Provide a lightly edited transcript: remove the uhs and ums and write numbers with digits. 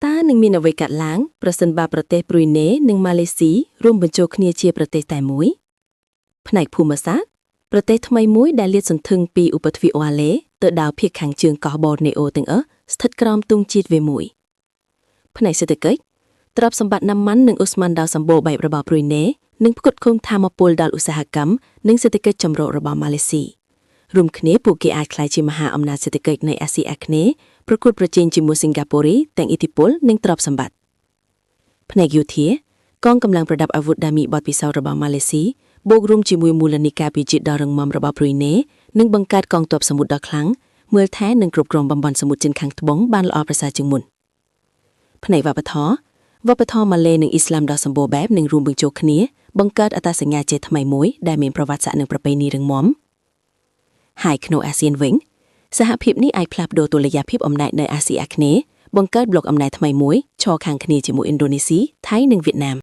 តើនឹងមានអ្វីកាត់ឡើងប្រសិនបើប្រទេសប្រុយណេនិងម៉ាឡេស៊ីរួមបញ្ចូលគ្នាជាប្រទេសតែមួយផ្នែកភូមិសាស្ត្រប្រទេសថ្មីមួយដែលលាតសន្ធឹងពីឧបទ្វីបអូអាឡេទៅដល់ភាគខាងជើងកោះបូរណេអូទាំងអស់ស្ថិតក្រោមទង់ជាតិ V1 ផ្នែកសេដ្ឋកិច្ចទ្រព្យសម្បត្តិណាំម៉ាន់និងអូស្មန်ដ៏សម្បូរបែបរបស់ប្រុយណេនិងផ្គត់ផ្គង់ថាមពលដល់ឧស្សាហកម្មនិងសេដ្ឋកិច្ចចម្រុះរបស់ម៉ាឡេស៊ីរួមគ្នាពួកគេអាចក្លាយជាមហាអំណាចសេដ្ឋកិច្ចនៃអាស៊ីអាគ្នេយ៍ប្រកួតប្រជែងជាមួយសិង្ហបុរីទាំងឥទ្ធិពលនិងទ្រព្យសម្បត្តិផ្នែកយោធាកងកម្លាំងប្រដាប់អាវុធដែលមានបទពិសោធន៍របស់ម៉ាឡេស៊ីបូករួមជាមួយមូលនិកាពីជាតិដ៏រឹងមាំរបស់ប្រុយណេនិងបង្កើតកងទ័ពសមុទ្រដ៏ខ្លាំងមើលថែនិងគ្រប់គ្រងតំបន់សមុទ្រចិនខាងត្បូងបានល្អប្រសើរជាងមុនផ្នែកវប្បធម៌ម៉ាឡេនិងអ៊ីស្លាមដ៏សម្បូរបែបនឹងរួមបញ្ចូលគ្នាបង្កើតអត្តសញ្ញាណជាតិថ្មីមួយដែលមានប្រវត្តិសាស្ត្រនិងប្រពៃណីរឹងមាំហើយក្នុងអាស៊ានវិញសហភាពនេះអាចផ្លាស់ប្ដូរតុល្យភាពអំណាចនៅអាស៊ីអាគ្នេយ៍បង្កើតប្លុកអំណាចថ្មីមួយឈរខាងគ្នាជាមួយឥណ្ឌូនេស៊ីថៃនិងវៀតណាម